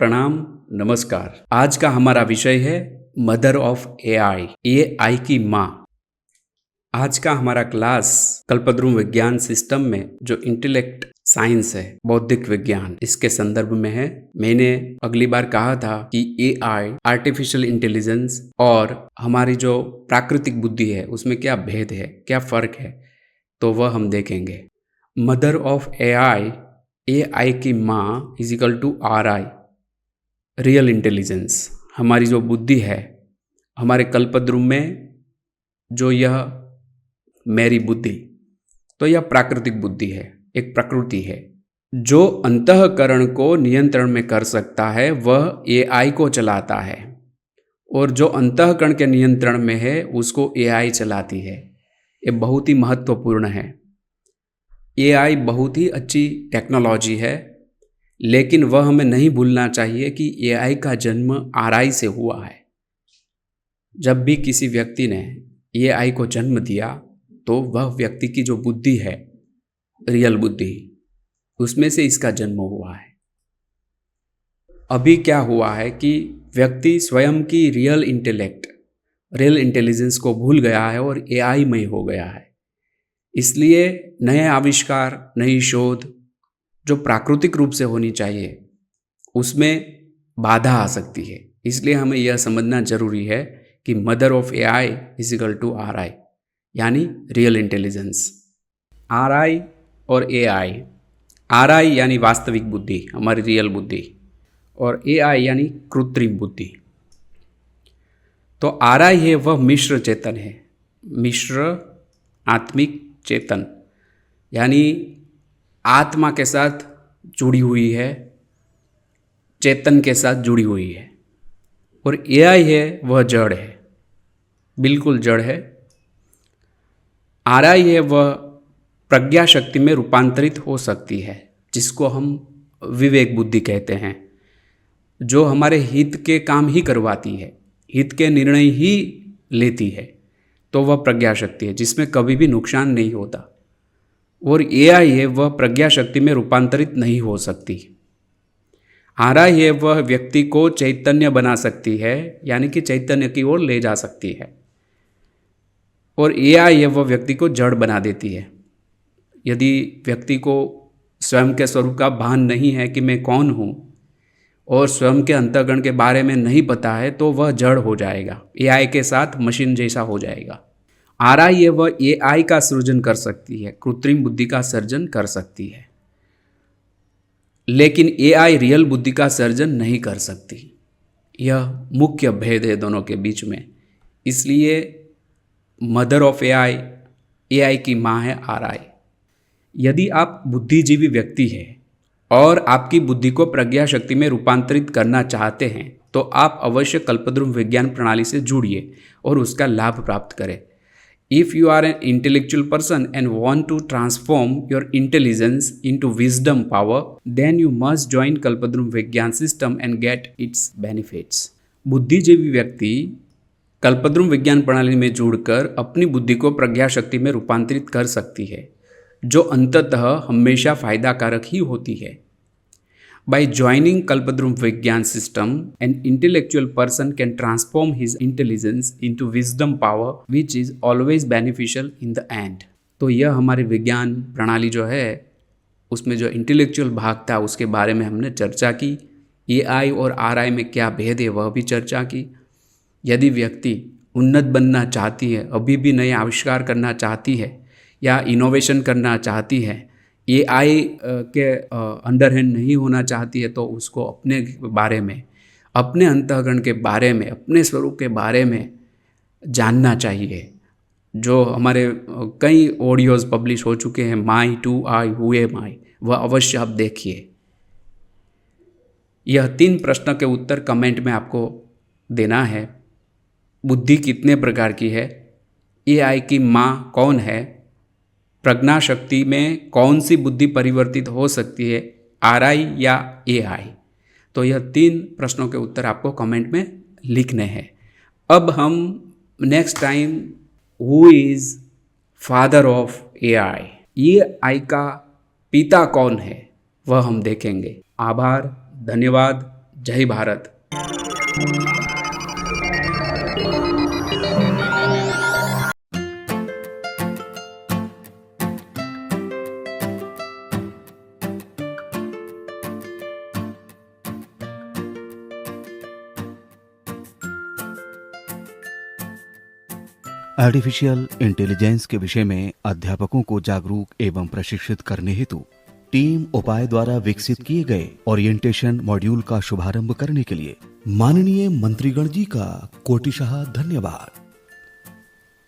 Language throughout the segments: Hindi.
प्रणाम, नमस्कार। आज का हमारा विषय है मदर ऑफ एआई, एआई की माँ। आज का हमारा क्लास कल्पद्रुम विज्ञान सिस्टम में जो इंटेलेक्ट साइंस है, बौद्धिक विज्ञान, इसके संदर्भ में है। मैंने अगली बार कहा था कि एआई, आर्टिफिशियल इंटेलिजेंस और हमारी जो प्राकृतिक बुद्धि है उसमें क्या भेद है, क्या फर्क है, तो वह हम देखेंगे। मदर ऑफ एआई, एआई की माँ is equal to R I, real intelligence. हमारी जो बुद्धि है, हमारे कल्पद्रुम में जो यह मेरी बुद्धि, तो यह प्राकृतिक बुद्धि है, एक प्रकृति है। जो अंतःकरण को नियंत्रण में कर सकता है वह एआई को चलाता है, और जो अंतःकरण के नियंत्रण में है उसको एआई चलाती है। ये बहुत ही महत्वपूर्ण है। एआई बहुत ही अच्छी टेक्नोलॉजी है, लेकिन वह हमें नहीं भूलना चाहिए कि एआई का जन्म आरआई से हुआ है। जब भी किसी व्यक्ति ने एआई को जन्म दिया तो वह व्यक्ति की जो बुद्धि है, रियल बुद्धि, उसमें से इसका जन्म हुआ है। अभी क्या हुआ है कि व्यक्ति स्वयं की रियल इंटेलेक्ट, रियल इंटेलिजेंस को भूल गया है और एआई में हो गया है। इसलिए नए आविष्कार, नई शोध जो प्राकृतिक रूप से होनी चाहिए उसमें बाधा आ सकती है। इसलिए हमें यह समझना जरूरी है कि mother of AI is equal to R I, यानी रियल इंटेलिजेंस। आर आई और एआई, आर आई यानी वास्तविक बुद्धि, हमारी रियल बुद्धि, और एआई यानी कृत्रिम बुद्धि। तो आर आई है वह मिश्र चेतन है, मिश्र आत्मिक चेतन, यानी आत्मा के साथ जुड़ी हुई है, चेतन के साथ जुड़ी हुई है। और एआई है वह जड़ है, बिल्कुल जड़ है। आरआई है वह प्रज्ञा शक्ति में रूपांतरित हो सकती है, जिसको हम विवेक बुद्धि कहते हैं, जो हमारे हित के काम ही करवाती है, हित के निर्णय ही लेती है। तो वह प्रज्ञा शक्ति है जिसमें कभी भी नुकसान नहीं होता। और एआई है वह प्रज्ञा शक्ति में रूपांतरित नहीं हो सकती। आरआई है वह व्यक्ति को चैतन्य बना सकती है, यानी कि चैतन्य की ओर ले जा सकती है। और एआई है वह व्यक्ति को जड़ बना देती है। यदि व्यक्ति को स्वयं के स्वरूप का भान नहीं है कि मैं कौन हूँ, और स्वयं के अंतःकरण के बारे में नहीं पता है, तो वह जड़ हो जाएगा, एआई के साथ मशीन जैसा हो जाएगा। आरआई है वह एआई का सृजन कर सकती है, कृत्रिम बुद्धि का सर्जन कर सकती है, लेकिन एआई रियल बुद्धि का सर्जन नहीं कर सकती। यह मुख्य भेद है दोनों के बीच में। इसलिए मदर ऑफ एआई, एआई की माँ है आरआई। यदि आप बुद्धिजीवी व्यक्ति हैं और आपकी बुद्धि को प्रज्ञा शक्ति में रूपांतरित करना चाहते हैं, तो आप अवश्य कल्पद्रुम विज्ञान प्रणाली से जुड़िए और उसका लाभ प्राप्त करें। If you are an intellectual person and want to transform your intelligence into wisdom power, then you must join कल्पद्रुम विज्ञान system and get its benefits. बुद्धिजीवी व्यक्ति कल्पद्रुम विज्ञान प्रणाली में जुड़कर अपनी बुद्धि को प्रज्ञा शक्ति में रूपांतरित कर सकती है, जो अंततः हमेशा फायदाकारक ही होती है। By joining कल्पद्रुम विज्ञान system, an intellectual person can transform his intelligence into wisdom power, which is always beneficial in the end. तो यह हमारी विज्ञान प्रणाली जो है, उसमें जो इंटेलेक्चुअल भाग था उसके बारे में हमने चर्चा की। एआई और आरआई में क्या भेद है वह भी चर्चा की। यदि व्यक्ति उन्नत बनना चाहती है, अभी भी नए आविष्कार करना चाहती है या इनोवेशन करना चाहती है, एआई के अंडर हैंड नहीं होना चाहती है, तो उसको अपने बारे में, अपने अंतःकरण के बारे में, अपने स्वरूप के बारे में जानना चाहिए। जो हमारे कई ऑडियोज़ पब्लिश हो चुके हैं, माई टू आई, हु एम आई, वह अवश्य आप देखिए। यह 3 प्रश्न के उत्तर कमेंट में आपको देना है। बुद्धि कितने प्रकार की है, एआई की माँ कौन है, प्रज्ञा शक्ति में कौन सी बुद्धि परिवर्तित हो सकती है, आरआई या एआई। तो यह 3 प्रश्नों के उत्तर आपको कमेंट में लिखने हैं। अब हम next time who is father of AI, AI का पिता कौन है, वह हम देखेंगे। आभार, धन्यवाद, जय भारत। आर्टिफिशियल इंटेलिजेंस के विषय में अध्यापकों को जागरूक एवं प्रशिक्षित करने हेतु टीम उपाय द्वारा विकसित किए गए ओरिएंटेशन मॉड्यूल का शुभारंभ करने के लिए माननीय मंत्रीगण जी का कोटिशः धन्यवाद।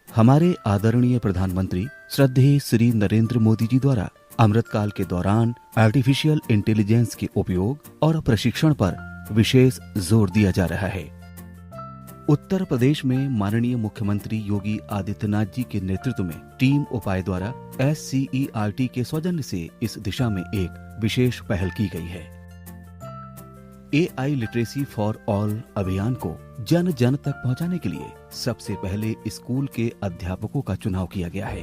हमारे आदरणीय प्रधानमंत्री श्रद्धेय श्री नरेंद्र मोदी जी द्वारा अमृतकाल के दौरान आर्टिफिशियल इंटेलिजेंस के उपयोग और प्रशिक्षण पर विशेष जोर दिया जा रहा है। उत्तर प्रदेश में माननीय मुख्यमंत्री योगी आदित्यनाथ जी के नेतृत्व में टीम उपाय द्वारा SCERT के सौजन्य से इस दिशा में एक विशेष पहल की गई है। AI लिटरेसी फॉर ऑल अभियान को जन जन तक पहुंचाने के लिए सबसे पहले स्कूल के अध्यापकों का चुनाव किया गया है।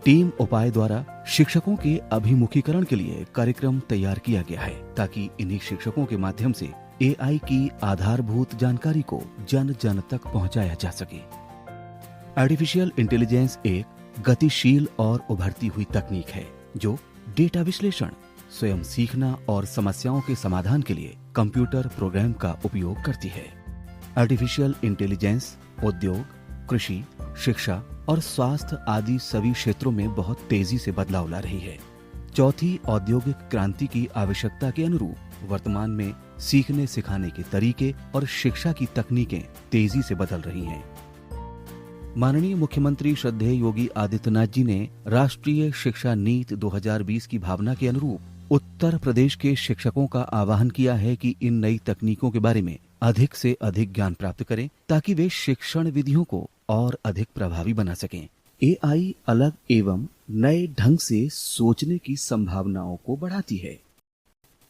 टीम उपाय द्वारा शिक्षकों के अभिमुखीकरण के लिए कार्यक्रम तैयार किया गया है ताकि इन्हीं शिक्षकों के माध्यम से AI की आधारभूत जानकारी को जन जन तक पहुंचाया जा सके। आर्टिफिशियल इंटेलिजेंस एक गतिशील और उभरती हुई तकनीक है जो डेटा विश्लेषण, स्वयं सीखना और समस्याओं के समाधान के लिए कंप्यूटर प्रोग्राम का उपयोग करती है। आर्टिफिशियल इंटेलिजेंस उद्योग, कृषि, शिक्षा और स्वास्थ्य आदि सभी क्षेत्रों में बहुत तेजी से बदलाव ला रही है। चौथी औद्योगिक क्रांति की आवश्यकता के अनुरूप वर्तमान में सीखने सिखाने के तरीके और शिक्षा की तकनीकें तेजी से बदल रही हैं। माननीय मुख्यमंत्री श्रद्धेय योगी आदित्यनाथ जी ने राष्ट्रीय शिक्षा नीति 2020 की भावना के अनुरूप उत्तर प्रदेश के शिक्षकों का आह्वान किया है कि इन नई तकनीकों के बारे में अधिक से अधिक ज्ञान प्राप्त करें ताकि वे शिक्षण विधियों को और अधिक प्रभावी बना सकें। AI अलग एवं नए ढंग से सोचने की संभावनाओं को बढ़ाती है।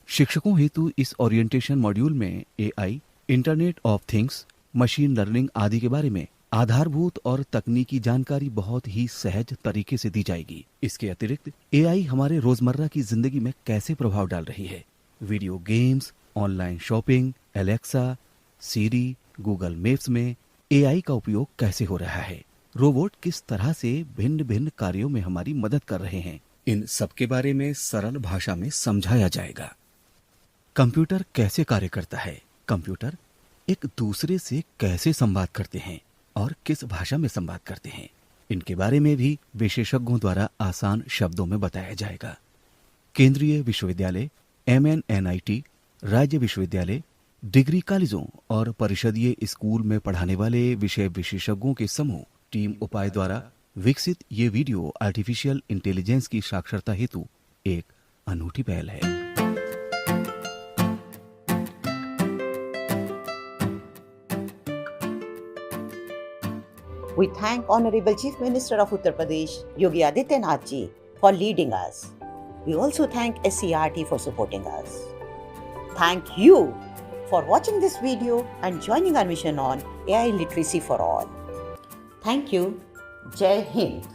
शिक्षकों हेतु इस ओरिएंटेशन मॉड्यूल में AI, internet of things, machine learning आदि के बारे में आधारभूत और तकनीकी जानकारी बहुत ही सहज तरीके से दी जाएगी। इसके अतिरिक्त AI हमारे रोजमर्रा की जिंदगी में कैसे प्रभाव डाल रही है, video games, online shopping, Alexa, Siri, Google Maps में AI का उपयोग कैसे हो रहा है, रोबोट किस तरह से भिन्न भिन्न कार्यों में हमारी मदद कर रहे हैं, इन सब के बारे में सरल भाषा में समझाया जाएगा। कंप्यूटर कैसे कार्य करता है, कंप्यूटर एक दूसरे से कैसे संवाद करते हैं और किस भाषा में संवाद करते हैं, इनके बारे में भी विशेषज्ञों द्वारा आसान शब्दों में बताया जाएगा। केंद्रीय विश्वविद्यालय, MNNIT, राज्य विश्वविद्यालय, डिग्री कॉलेजों और परिषदीय स्कूल में पढ़ाने वाले विषय विशेषज्ञों के समूह टीम उपाय द्वारा विकसित ये वीडियो आर्टिफिशियल इंटेलिजेंस की साक्षरता हेतु एक अनूठी पहल है। We thank Honorable Chief Minister of Uttar Pradesh, Yogi Adityanath ji, for leading us. We also thank SCERT for supporting us. Thank you for watching this video and joining our mission on AI literacy for all. Thank you. Jai Hind.